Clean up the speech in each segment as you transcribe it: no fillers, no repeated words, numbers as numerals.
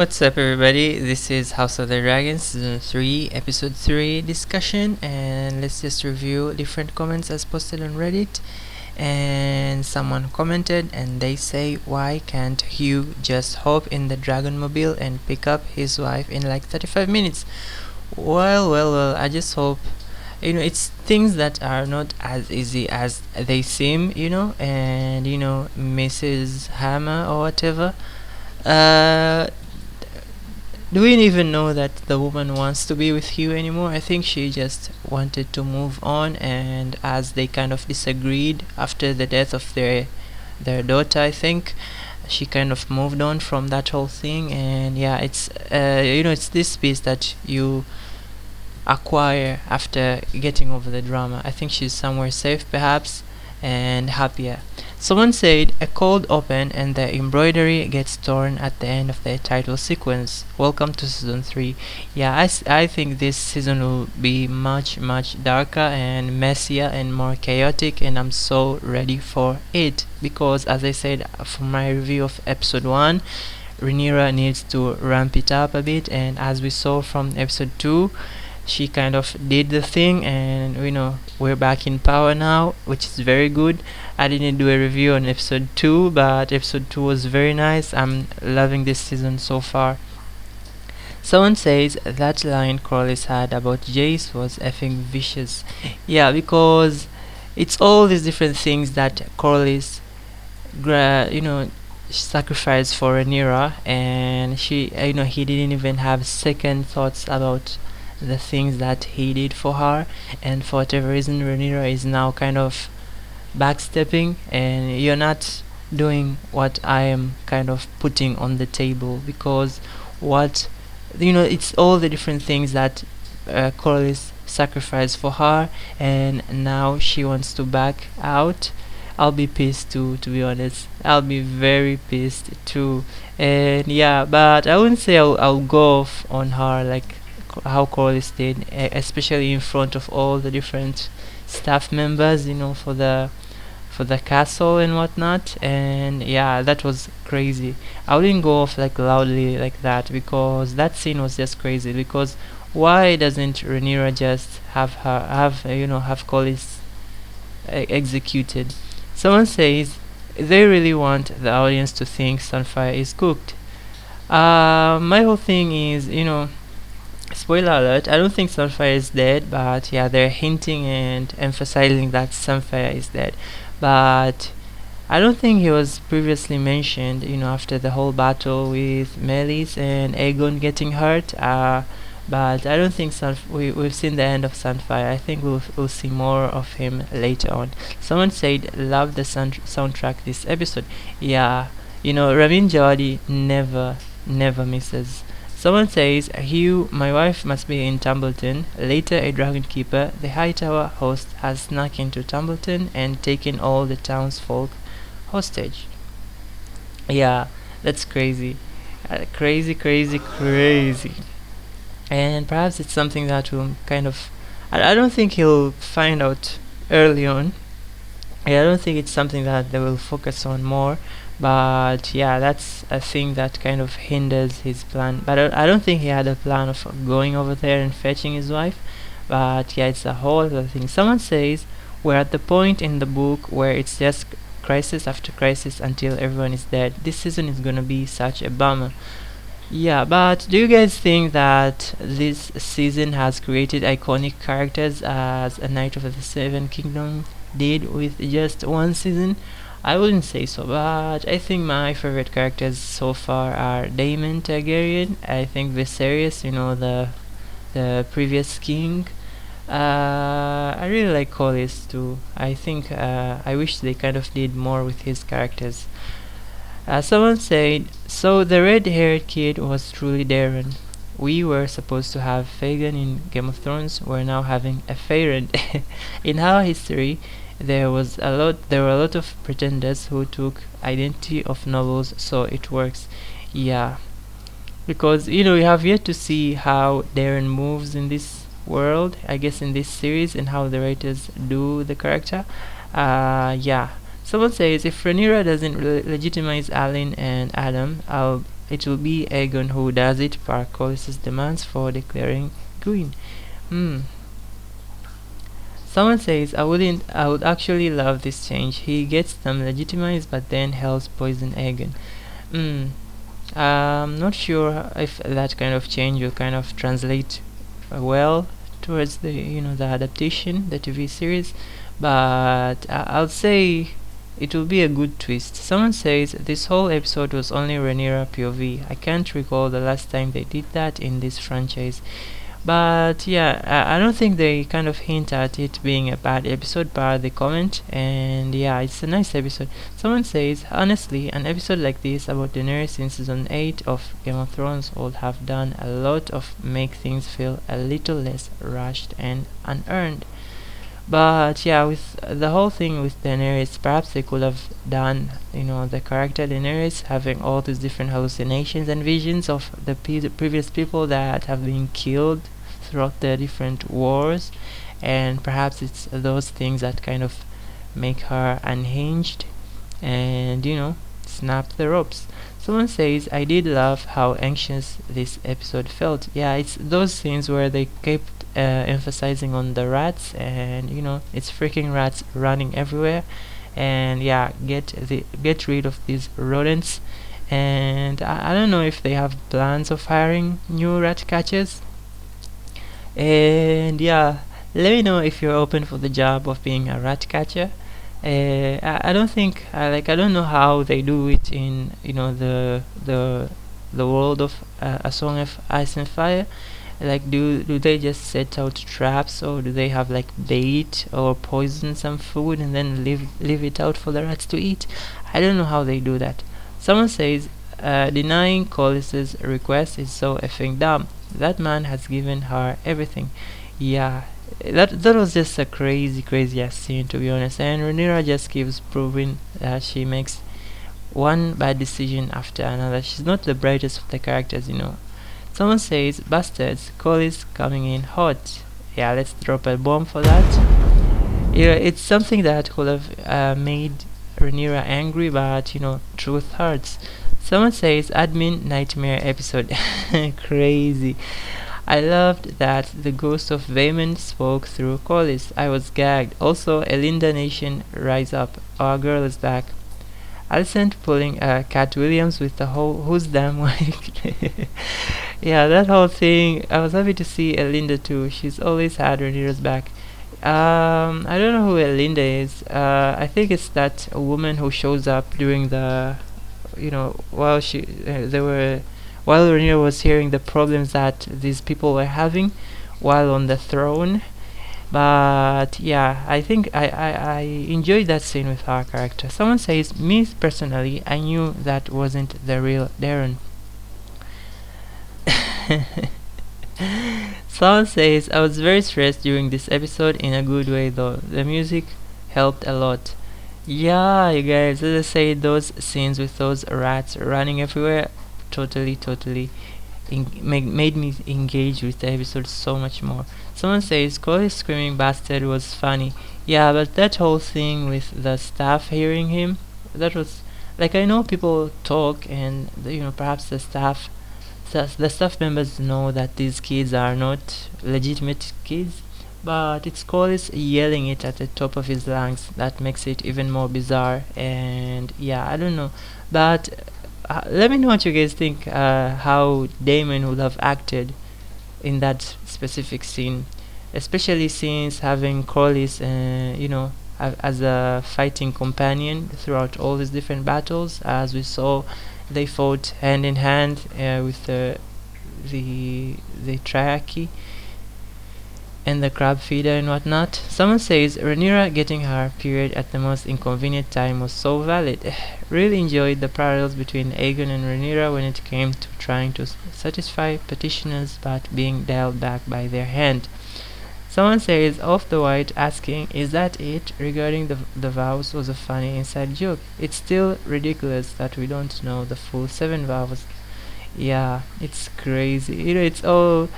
What's up, everybody? This is House of the Dragons Season 3, Episode 3 discussion, and let's just review different comments as posted on Reddit. And someone commented, and they say, why can't Hugh just hop in the Dragon Mobile and pick up his wife in like 35 minutes? Well, I just hope. It's things that are not as easy as they seem, and Mrs. Hammer or whatever. Uh, do we even know that the woman wants to be with Hugh anymore? I think she just wanted to move on, and as they kind of disagreed after the death of their daughter, I think she kind of moved on from that whole thing. And yeah, it's this piece that you acquire after getting over the drama. I think she's somewhere safe, perhaps, and happier. Someone said a cold open and the embroidery gets torn at the end of the title sequence. Welcome to season 3. Yeah, I think this season will be much darker and messier and more chaotic, and I'm so ready for it because, as I said from my review of episode 1, Rhaenyra needs to ramp it up a bit, and as we saw from episode 2, she kind of did the thing, and we're back in power now, which is very good. I didn't do a review on episode 2, but episode 2 was very nice. I'm loving this season so far. Someone says that line Corlys had about Jace was effing vicious. Yeah, because it's all these different things that Corlys sacrificed for Rhaenyra, and he didn't even have second thoughts about the things that he did for her, and for whatever reason Rhaenyra is now kind of backstepping, and you're not doing what I am kind of putting on the table, because it's all the different things that Corlys sacrificed for her, and now she wants to back out. I'll be pissed too, to be honest. I'll be very pissed too. And yeah, but I wouldn't say I'll go off on her like how Corlys did, especially in front of all the different staff members, for the castle and whatnot. And yeah, that was crazy. I wouldn't go off like loudly like that, because that scene was just crazy. Because why doesn't Rhaenyra just have Corlys executed? Someone says they really want the audience to think Sunfire is cooked. My whole thing is, spoiler alert, I don't think Sunfire is dead, but yeah, they're hinting and emphasizing that Sunfire is dead. But I don't think he was previously mentioned, after the whole battle with Melis and Aegon getting hurt. But I don't think we've seen the end of Sunfire. I think we'll see more of him later on. Someone said, love the soundtrack this episode. Yeah, Ramin Djawadi never misses. Someone says, Hugh, my wife must be in Tumbleton. Later, a dragon keeper, the Hightower host, has snuck into Tumbleton and taken all the townsfolk hostage. Yeah, that's crazy. Crazy. And perhaps it's something that will kind of... I don't think he'll find out early on. I don't think it's something that they will focus on more. But yeah, that's a thing that kind of hinders his plan. But I don't think he had a plan of going over there and fetching his wife. But yeah, it's a whole other thing. Someone says we're at the point in the book where it's just crisis after crisis until everyone is dead. This season is gonna be such a bummer. Yeah, but do you guys think that this season has created iconic characters as A Knight of the Seven Kingdoms did with just one season? I wouldn't say so, but I think my favorite characters so far are Daemon Targaryen. I think Viserys, the previous king. I really like Corlys too. I think I wish they kind of did more with his characters. Someone said, so the red-haired kid was truly Daeron. We were supposed to have Fagan in Game of Thrones. We're now having a Feyre. In our history, there were a lot of pretenders who took identity of nobles, so it works. Yeah, because we have yet to see how Daeron moves in this world, I guess, in this series, and how the writers do the character. Yeah. Someone says if Rhaenyra doesn't legitimize Alyn and Adam, I'll it will be Aegon who does it per Corlys' demands for declaring queen. Hmm. Someone says, I would actually love this change. He gets them legitimized but then helps poison Aegon. Hmm. I'm not sure if that kind of change will kind of translate well towards the adaptation, the TV series, but I'll say it will be a good twist. Someone says this whole episode was only Rhaenyra POV. I can't recall the last time they did that in this franchise. But yeah, I don't think they kind of hint at it being a bad episode per the comment, and yeah, it's a nice episode. Someone says, honestly, an episode like this about Daenerys in season 8 of Game of Thrones would have done a lot of make things feel a little less rushed and unearned. But yeah, with the whole thing with Daenerys, perhaps they could have done, the character Daenerys having all these different hallucinations and visions of the previous people that have been killed throughout the different wars, and perhaps it's those things that kind of make her unhinged and, snap the ropes. Someone says, I did love how anxious this episode felt. Yeah, it's those scenes where they kept emphasizing on the rats, and it's freaking rats running everywhere, and yeah, get rid of these rodents. And I don't know if they have plans of hiring new rat catchers. And yeah, let me know if you're open for the job of being a rat catcher. I don't think I don't know how they do it in the world of A Song of Ice and Fire. Like, do they just set out traps, or do they have like bait or poison some food and then leave it out for the rats to eat? I don't know how they do that. Someone says, denying Corlys's request is so effing dumb. That man has given her everything. Yeah, that was just a crazy ass scene, to be honest. And Rhaenyra just keeps proving that she makes one bad decision after another. She's not the brightest of the characters. Someone says, bastards, Corlys coming in hot. Yeah, let's drop a bomb for that. It's something that could have made Rhaenyra angry, but truth hurts. Someone says, admin nightmare episode. Crazy. I loved that the ghost of Vaemond spoke through Corlys. I was gagged. Also, Elinda Nation, rise up. Our girl is back. Alicent pulling Cat Williams with the whole who's damn wife. Yeah, that whole thing. I was happy to see Elinda too. She's always had Rhaenyra's back. I don't know who Elinda is. I think it's that woman who shows up during the, while while Rhaenyra was hearing the problems that these people were having while on the throne. But yeah, I think I enjoyed that scene with her character. Someone says, me personally, I knew that wasn't the real Daeron. Someone says, I was very stressed during this episode in a good way though. The music helped a lot. Yeah, you guys, as I say, those scenes with those rats running everywhere totally made me engage with the episode so much more. Someone says, Corlys screaming bastard was funny. Yeah, but that whole thing with the staff hearing him, that was like, I know people talk, and perhaps the staff members know that these kids are not legitimate kids, but it's Corlys yelling it at the top of his lungs that makes it even more bizarre. And yeah, I don't know, but let me know what you guys think, how Daemon would have acted in that specific scene, especially since having Corlys as a fighting companion throughout all these different battles. As we saw, they fought hand in hand with the Triarchy and the crab feeder and whatnot. Someone says Rhaenyra getting her period at the most inconvenient time was so valid. Really enjoyed the parallels between Aegon and Rhaenyra when it came to trying to satisfy petitioners but being dialed back by their hand. Someone says off the white asking, is that it? Regarding the vows was a funny inside joke. It's still ridiculous that we don't know the full 7 vows. Yeah, it's crazy. It's all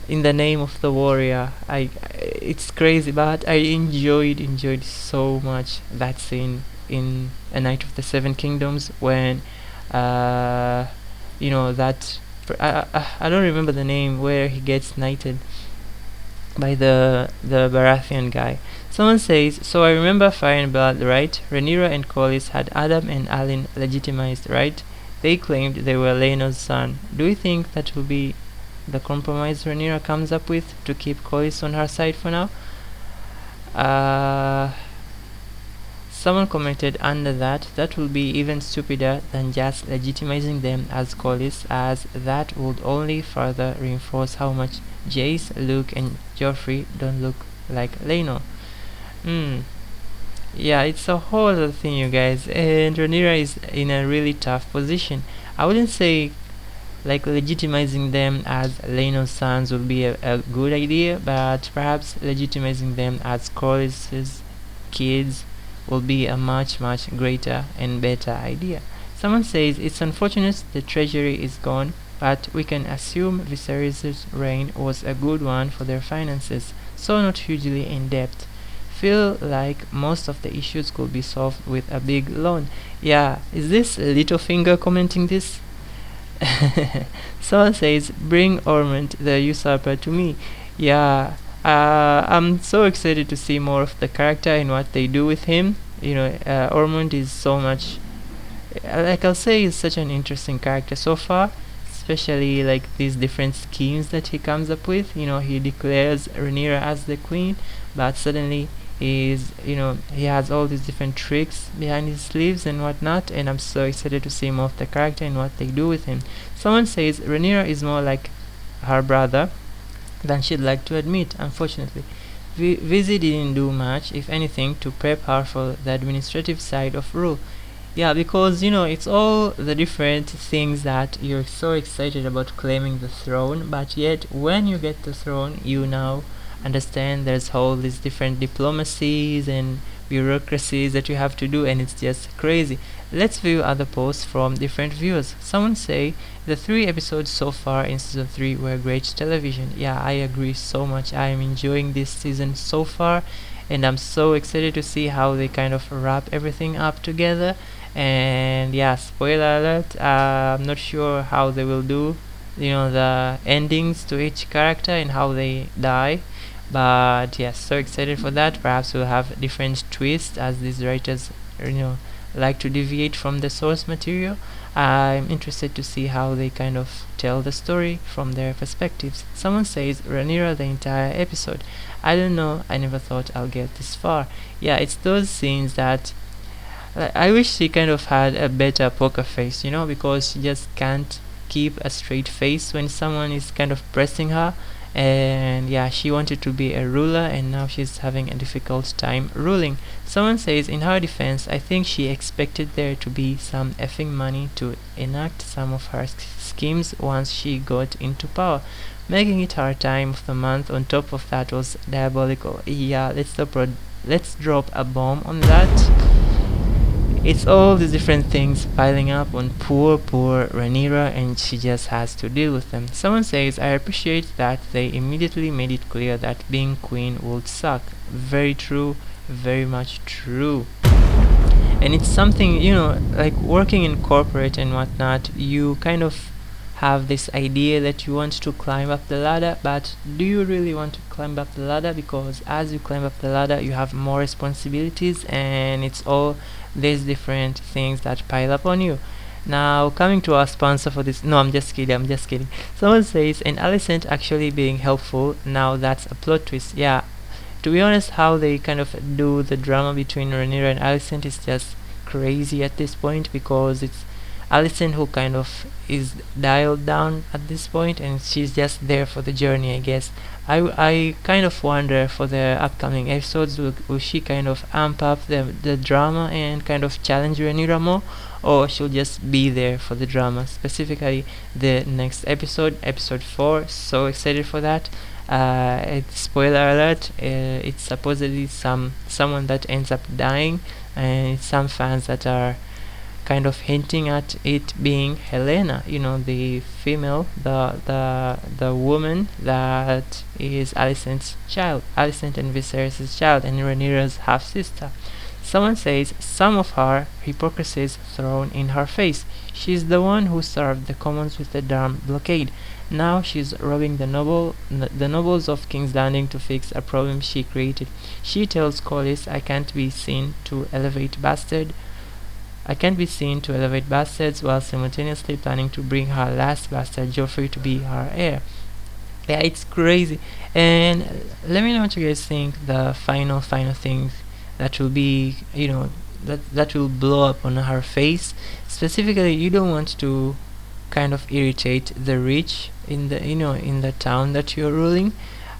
in the name of the warrior. It's crazy, but I enjoyed so much that scene in A Night of the Seven Kingdoms when uh, that I don't remember the name where he gets knighted by the Baratheon guy. Someone says, so I remember Fire and Blood, right? Rhaenyra and Corlys had Adam and Alyn legitimized, right? They claimed they were Laenor's son. Do you think that will be the compromise Rhaenyra comes up with to keep Corlys on her side for now? Uh, Someone commented under that will be even stupider than just legitimizing them as Corlys, as that would only further reinforce how much Jace, Luke, and Joffrey don't look like Laenor. Hmm. Yeah, it's a whole other thing, you guys, and Rhaenyra is in a really tough position. I wouldn't say like legitimizing them as Laenor's sons would be a good idea, but perhaps legitimizing them as Corlys's kids will be a much greater and better idea. Someone says it's unfortunate the treasury is gone, but we can assume Viserys' reign was a good one for their finances, so not hugely in debt. Feel like most of the issues could be solved with a big loan. Yeah, is this Littlefinger commenting this? Someone says, bring Ormond the usurper to me. Yeah, I'm so excited to see more of the character and what they do with him. Ormond is so much, like I'll say, is such an interesting character so far, especially like these different schemes that he comes up with. He declares Rhaenyra as the queen, but suddenly he has all these different tricks behind his sleeves and whatnot, and I'm so excited to see more of the character and what they do with him. Someone says Rhaenyra is more like her brother than she'd like to admit, unfortunately. Vizzy didn't do much, if anything, to prep her for the administrative side of rule. Yeah, because it's all the different things that you're so excited about claiming the throne, but yet when you get the throne, you now understand there's all these different diplomacies and bureaucracies that you have to do, and it's just crazy. Let's view other posts from different viewers. Someone say the 3 episodes so far in season 3 were great television. Yeah, I agree so much. I am enjoying this season so far, and I'm so excited to see how they kind of wrap everything up together. And yeah, spoiler alert, I'm not sure how they will do the endings to each character and how they die, but yes, so excited for that. Perhaps we'll have different twists as these writers like to deviate from the source material. I'm interested to see how they kind of tell the story from their perspectives. Someone says Rhaenyra the entire episode. I don't know, I never thought I'll get this far. Yeah, it's those scenes that I wish she kind of had a better poker face, because she just can't keep a straight face when someone is kind of pressing her. And yeah, she wanted to be a ruler, and now she's having a difficult time ruling. Someone says, in her defense, I think she expected there to be some effing money to enact some of her schemes once she got into power. Making it her time of the month on top of that was diabolical. Yeah, let's drop a bomb on that. It's all these different things piling up on poor Rhaenyra, and she just has to deal with them. Someone says, I appreciate that they immediately made it clear that being queen would suck. Very true, very much true. And it's something, like working in corporate and whatnot, you kind of have this idea that you want to climb up the ladder, but do you really want to climb up the ladder? Because as you climb up the ladder, you have more responsibilities, and it's all these different things that pile up on you. Now, coming to our sponsor for this, no, I'm just kidding. Someone says, and Alicent actually being helpful, now that's a plot twist. Yeah, to be honest, how they kind of do the drama between Rhaenyra and Alicent is just crazy at this point, because it's Alicent who kind of is dialed down at this point, and she's just there for the journey, I guess. I kind of wonder for the upcoming episodes, will she kind of amp up the drama and kind of challenge Rhaenyra more, or she'll just be there for the drama? Specifically, the next episode, episode 4, so excited for that. It's spoiler alert, it's supposedly someone that ends up dying, and it's some fans that are kind of hinting at it being Helena, the female, the woman that is Alicent's child, Alicent and Viserys' child, and Rhaenyra's half sister. Someone says some of her hypocrisies thrown in her face. She's the one who served the commons with the Darm blockade. Now she's robbing the nobles of King's Landing to fix a problem she created. She tells Corlys, I can't be seen to elevate bastards while simultaneously planning to bring her last bastard, Joffrey, to be her heir. Yeah, it's crazy. And let me know what you guys think. The final thing that will be, that will blow up on her face. Specifically, you don't want to kind of irritate the rich in the town that you're ruling.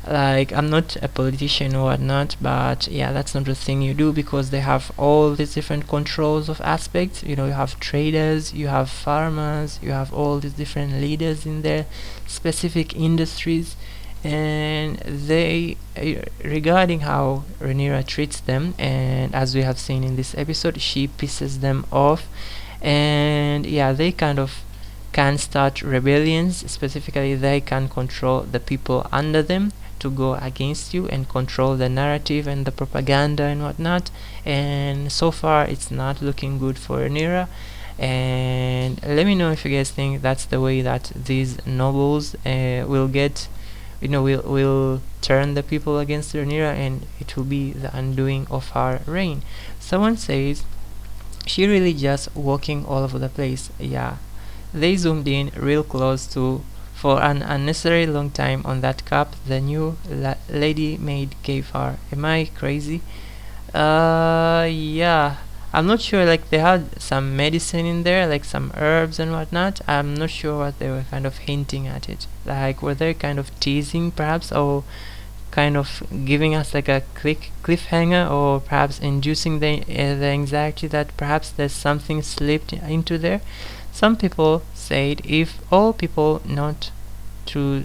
Like, I'm not a politician or whatnot, but yeah, that's not the thing you do, because they have all these different controls of aspects. You have traders, you have farmers, you have all these different leaders in their specific industries, and they regarding how Rhaenyra treats them, and as we have seen in this episode, she pisses them off, and yeah, they kind of can start rebellions. Specifically, they can control the people under them to go against you and control the narrative and the propaganda and whatnot. And so far, it's not looking good for Rhaenyra. And let me know if you guys think that's the way that these nobles will get, will turn the people against Rhaenyra, and it will be the undoing of her reign. Someone says she really just walking all over the place. Yeah, they zoomed in real close for an unnecessary long time on that cup the new lady maid gave her. Am I crazy? Yeah, I'm not sure. Like, they had some medicine in there, like some herbs and whatnot. I'm not sure what they were kind of hinting at it. Like, were they kind of teasing perhaps, or kind of giving us like a cliffhanger, or perhaps inducing the anxiety that perhaps there's something slipped into there. Some people said if of all people not to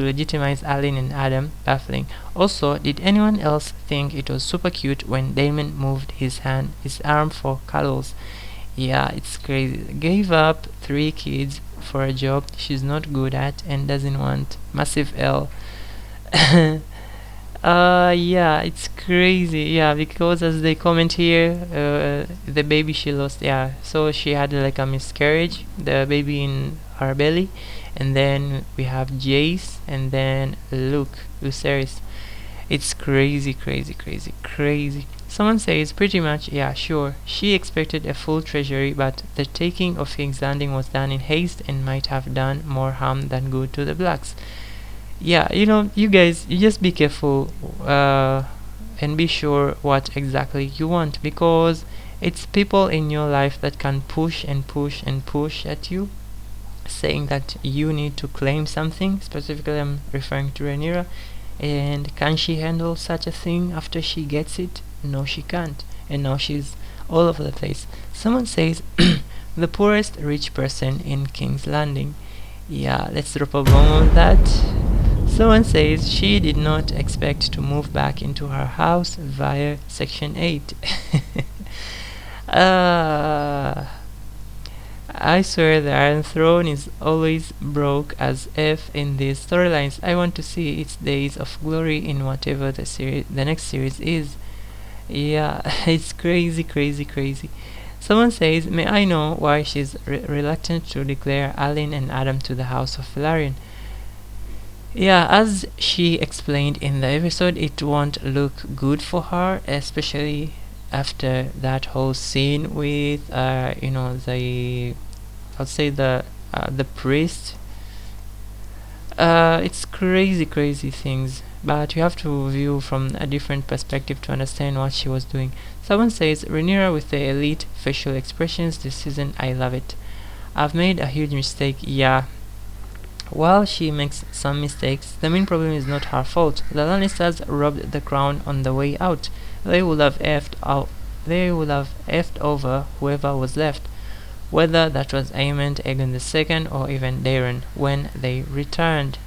legitimize Alyn and Adam, baffling. Also, did anyone else think it was super cute when Daemon moved his arm for cuddles? Yeah, it's crazy. Gave up 3 kids for a job she's not good at and doesn't want. Massive L. Yeah, it's crazy. Yeah, because as they comment here, the baby she lost. Yeah, so she had like a miscarriage, the baby in her belly, and then we have Jace, and then Lucerys. It's crazy. Someone says pretty much, yeah, sure. She expected a full treasury, but the taking of King's Landing was done in haste and might have done more harm than good to the Blacks. Yeah, you guys, you just be careful and be sure what exactly you want, because it's people in your life that can push at you, saying that you need to claim something. Specifically, I'm referring to Rhaenyra. And can she handle such a thing after she gets it? No, she can't. And now she's all over the place. Someone says the poorest rich person in King's Landing. Yeah, let's drop a bomb on that. Someone says she did not expect to move back into her house via Section 8. I swear the Iron Throne is always broke as F in these storylines. I want to see its days of glory in whatever the next series is. Yeah, it's crazy. Someone says, may I know why she's reluctant to declare Alyn and Adam to the House of Velaryon? Yeah, as she explained in the episode, it won't look good for her, especially after that whole scene with the priest. It's crazy things, but you have to view from a different perspective to understand what she was doing. Someone says Rhaenyra with the elite facial expressions this season, I love it. I've made a huge mistake. Yeah, while she makes some mistakes, the main problem is not her fault. The Lannisters robbed the crown on the way out. They would have effed over whoever was left, whether that was Aemond, Aegon II, or even Daeron when they returned.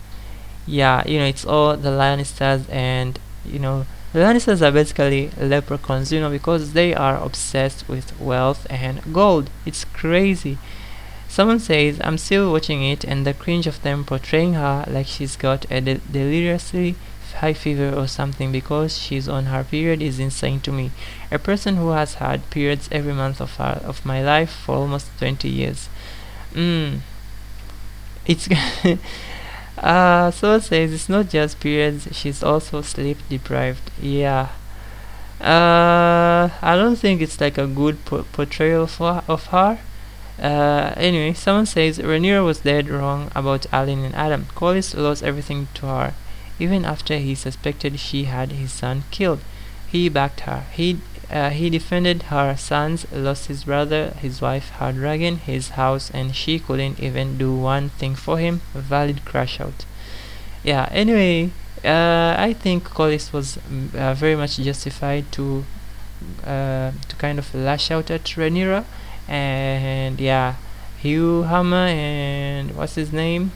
Yeah, it's all the Lannisters, and the Lannisters are basically leprechauns, because they are obsessed with wealth and gold. It's crazy. Someone says, I'm still watching it, and the cringe of them portraying her like she's got a deliriously high fever or something because she's on her period is insane to me. A person who has had periods every month of my life for almost 20 years. It's so it says it's not just periods, she's also sleep deprived. Yeah. I don't think it's like a good portrayal of her. Anyway, someone says Rhaenyra was dead wrong about Alyn and Adam. Corlys lost everything to her. Even after he suspected she had his son killed, he backed her. He defended her sons, lost his brother, his wife, her dragon, his house, and she couldn't even do one thing for him. A valid crash out. Yeah, anyway, I think Corlys was very much justified to kind of lash out at Rhaenyra. And yeah, Hugh Hammer and what's his name,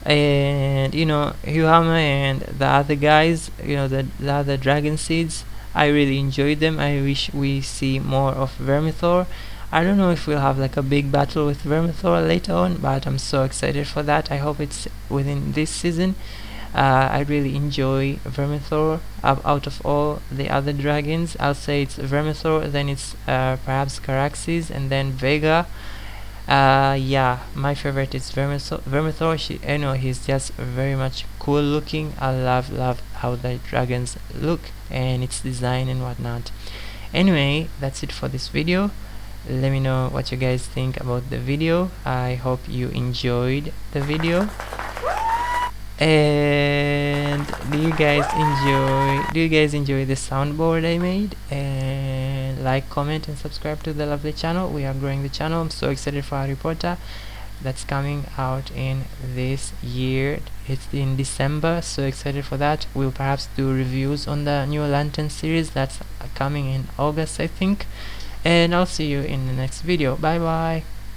and Hugh Hammer and the other guys, the other dragon seeds, I really enjoyed them. I wish we see more of Vermithor. I don't know if we'll have like a big battle with Vermithor later on, but I'm so excited for that. I hope it's within this season. I really enjoy Vermithor. Out of all the other dragons, I'll say it's Vermithor, then it's perhaps Caraxes, and then Vega. Yeah, my favorite is Vermithor. He's just very much cool looking. I love how the dragons look and its design and whatnot. Anyway, that's it for this video. Let me know what you guys think about the video. I hope you enjoyed the video. And do you guys enjoy the soundboard I made? And like, comment, and subscribe to the lovely channel. We are growing the channel. I'm so excited for Harry Potter. That's coming out in this year. It's in December. So excited for that. We'll perhaps do reviews on the new Lantern series that's coming in August, I think. And I'll see you in the next video. Bye bye.